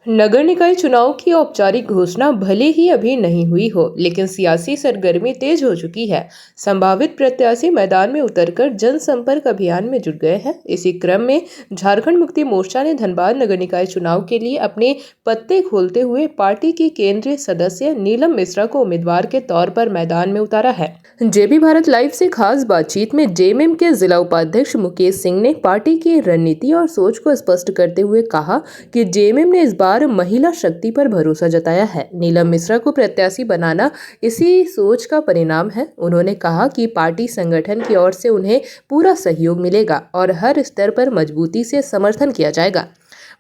नगर निकाय चुनाव की औपचारिक घोषणा भले ही अभी नहीं हुई हो, लेकिन सियासी सरगर्मी तेज हो चुकी है। संभावित प्रत्याशी मैदान में उतरकर जनसंपर्क अभियान में जुट गए हैं। इसी क्रम में झारखंड मुक्ति मोर्चा ने धनबाद नगर निकाय चुनाव के लिए अपने पत्ते खोलते हुए पार्टी की केंद्रीय सदस्य नीलम मिश्रा को उम्मीदवार के तौर पर मैदान में उतारा है। जेबी भारत लाइव से खास बातचीत में जेएमएम के जिला उपाध्यक्ष मुकेश सिंह ने पार्टी की रणनीति और सोच को स्पष्ट करते हुए कहा कि जेएमएम ने इस बार महिला शक्ति पर भरोसा जताया है। नीलम मिश्रा को प्रत्याशी बनाना इसी सोच का परिणाम है। उन्होंने कहा कि पार्टी संगठन की ओर से उन्हें पूरा सहयोग मिलेगा और हर स्तर पर मजबूती से समर्थन किया जाएगा।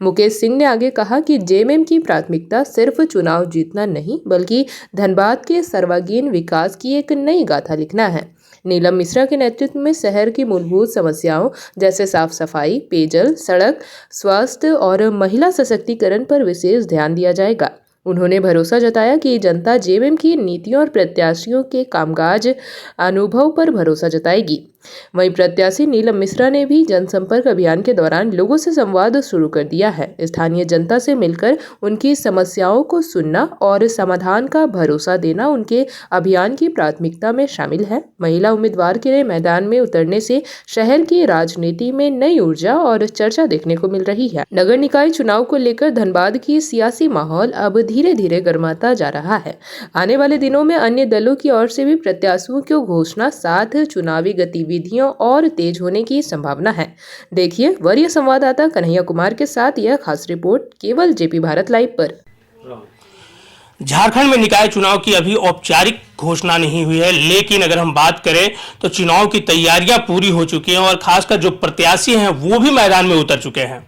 मुकेश सिंह ने आगे कहा कि जेएमएम की प्राथमिकता सिर्फ चुनाव जीतना नहीं, बल्कि धनबाद के सर्वांगीण विकास की एक नई गाथा लिखना है। नीलम मिश्रा के नेतृत्व में शहर की मूलभूत समस्याओं जैसे साफ सफाई, पेयजल, सड़क, स्वास्थ्य और महिला सशक्तिकरण पर विशेष ध्यान दिया जाएगा। उन्होंने भरोसा जताया कि जनता जेएमएम की नीतियों और प्रत्याशियों के कामकाज अनुभव पर भरोसा जताएगी। वहीं प्रत्याशी नीलम मिश्रा ने भी जनसंपर्क अभियान के दौरान लोगों से संवाद शुरू कर दिया है। स्थानीय जनता से मिलकर उनकी समस्याओं को सुनना और समाधान का भरोसा देना उनके अभियान की प्राथमिकता में शामिल है। महिला उम्मीदवार के मैदान में उतरने से शहर की राजनीति में नई ऊर्जा और चर्चा देखने को मिल रही है। नगर निकाय चुनाव को लेकर धनबाद की सियासी माहौल अब धीरे धीरे गर्माता जा रहा है। आने वाले दिनों में अन्य दलों की ओर से भी प्रत्याशियों की घोषणा साथ चुनावी गतिविधियों और तेज होने की संभावना है। देखिए वरीय संवाददाता कन्हैया कुमार के साथ यह खास रिपोर्ट केवल जेपी भारत लाइव पर। झारखंड में निकाय चुनाव की अभी औपचारिक घोषणा नहीं हुई है, लेकिन अगर हम बात करें तो चुनाव की तैयारियां पूरी हो चुकी हैं और खासकर जो प्रत्याशी हैं वो भी मैदान में उतर चुके हैं।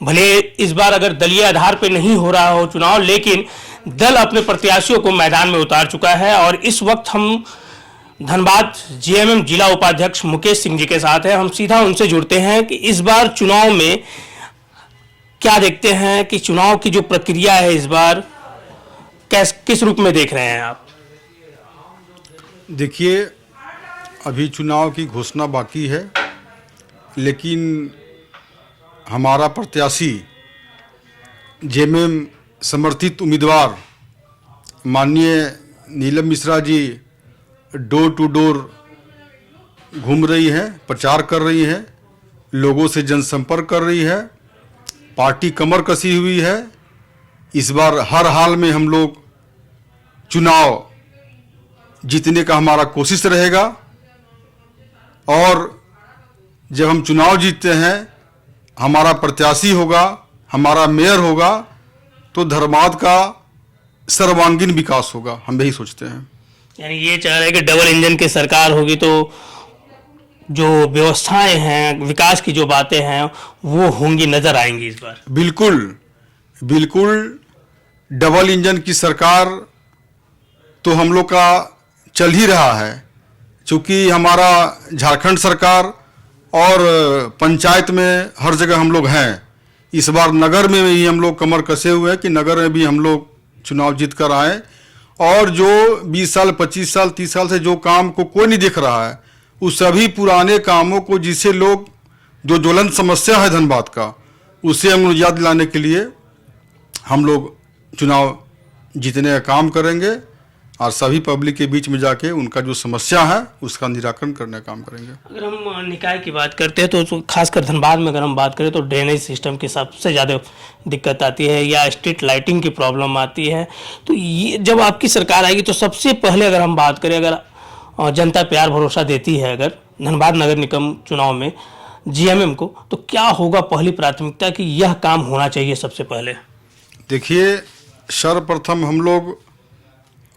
भले इस बार अगर दलीय आधार पर नहीं हो रहा हो चुनाव, लेकिन दल अपने प्रत्याशियों को मैदान में उतार चुका है। और इस वक्त हम धनबाद जेएमएम जिला उपाध्यक्ष मुकेश सिंह जी के साथ हैं। हम सीधा उनसे जुड़ते हैं कि इस बार चुनाव में क्या देखते हैं कि चुनाव की जो प्रक्रिया है इस बार किस रूप में देख रहे हैं आप? देखिए, अभी चुनाव की घोषणा बाकी है, लेकिन हमारा प्रत्याशी जेएमएम समर्थित उम्मीदवार माननीय Neelam Mishra ji door to door घूम रही है, प्रचार कर रही है, लोगों से जनसंपर्क कर रही है। पार्टी कमर कसी हुई है। इस बार हर हाल में हम लोग चुनाव जीतने का हमारा कोशिश रहेगा और जब हम चुनाव जीतते हैं, हमारा प्रत्याशी होगा, हमारा मेयर होगा, तो धनबाद का सर्वांगीण विकास होगा। हम यही सोचते हैं। यानी ये चाह रहे हैं कि डबल इंजन की सरकार होगी तो जो व्यवस्थाएं हैं, विकास की जो बातें हैं वो होंगी, नजर आएंगी इस बार। बिल्कुल बिल्कुल, डबल इंजन की सरकार तो हम लोग का चल ही रहा है, क्योंकि हमारा झारखंड सरकार और पंचायत में हर जगह हम लोग हैं। इस बार नगर में ही हम लोग कमर कसे हुए हैं कि नगर में भी हम लोग चुनाव जीत कर आए। और जो 20 साल 25 साल 30 साल से जो काम को कोई नहीं देख रहा है, उस सभी पुराने कामों को, जिसे लोग जो ज्वलंत समस्या है धनबाद का, उसे हम लोग याद दिलाने के लिए हम लोग चुनाव जीतने का काम करेंगे और सभी पब्लिक के बीच में जाके उनका जो समस्या है उसका निराकरण करने का काम करेंगे। अगर हम निकाय की बात करते हैं तो खासकर धनबाद में अगर हम बात करें तो ड्रेनेज सिस्टम की सबसे ज़्यादा दिक्कत आती है या स्ट्रीट लाइटिंग की प्रॉब्लम आती है। तो ये जब आपकी सरकार आएगी तो सबसे पहले अगर हम बात करें, अगर जनता प्यार भरोसा देती है अगर धनबाद नगर निगम चुनाव में जेएमएम को, तो क्या होगा पहली प्राथमिकता कि यह काम होना चाहिए सबसे पहले? देखिए, सर्वप्रथम हम लोग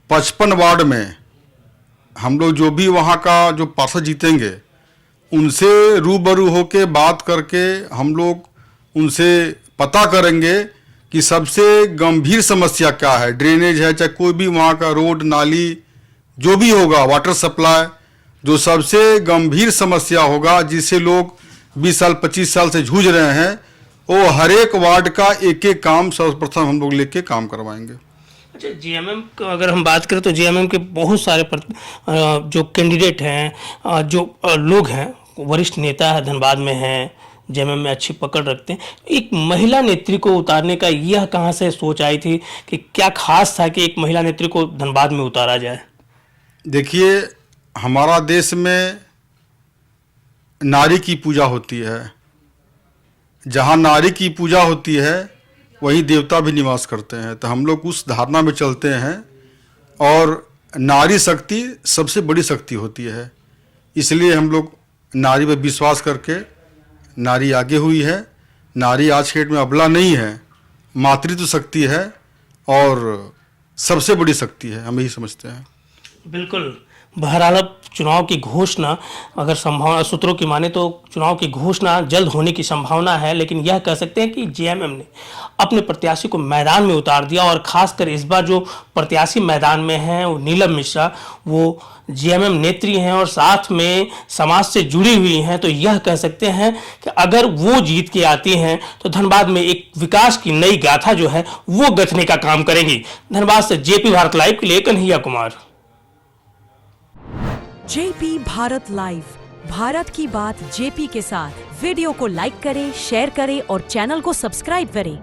55 वार्ड में हम लोग जो भी वहाँ का जो पार्षद जीतेंगे उनसे रूबरू होके बात करके हम लोग उनसे पता करेंगे कि सबसे गंभीर समस्या क्या है। ड्रेनेज है, चाहे कोई भी वहाँ का रोड नाली जो भी होगा, वाटर सप्लाई, जो सबसे गंभीर समस्या होगा जिससे लोग 20 साल 25 साल से जूझ रहे हैं, वो हर एक वार्ड का एक एक काम सर्वप्रथम हम लोग लेके काम करवाएंगे। अच्छा, जेएमएम को अगर हम बात करें तो जेएमएम के बहुत सारे जो कैंडिडेट हैं, जो लोग हैं, वरिष्ठ नेता है धनबाद में हैं, जेएमएम में अच्छी पकड़ रखते हैं। एक महिला नेत्री को उतारने का यह कहाँ से सोच आई थी कि क्या खास था कि एक महिला नेत्री को धनबाद में उतारा जाए? देखिए, हमारा देश में नारी की पूजा होती है। जहाँ नारी की पूजा होती है वहीं देवता भी निवास करते हैं। तो हम लोग उस धारणा में चलते हैं और नारी शक्ति सबसे बड़ी शक्ति होती है। इसलिए हम लोग नारी पर विश्वास करके, नारी आगे हुई है। नारी आज के डेट में अबला नहीं है, मातृत्व शक्ति है और सबसे बड़ी शक्ति है, हम यही समझते हैं। बिल्कुल। बहरहाल अब चुनाव की घोषणा, अगर संभावना सूत्रों की माने तो चुनाव की घोषणा जल्द होने की संभावना है, लेकिन यह कह सकते हैं कि जेएमएम ने अपने प्रत्याशी को मैदान में उतार दिया और खासकर इस बार जो प्रत्याशी मैदान में हैं वो नीलम मिश्रा, वो जेएमएम नेत्री हैं और साथ में समाज से जुड़ी हुई हैं। तो यह कह सकते हैं कि अगर वो जीत के आती हैं तो धनबाद में एक विकास की नई गाथा जो है वो गढ़ने का काम करेंगी। धनबाद से जेपी भारत लाइव के लिए कन्हैया कुमार। जेपी भारत लाइव, भारत की बात जेपी के साथ। वीडियो को लाइक करें, शेयर करें और चैनल को सब्सक्राइब करें।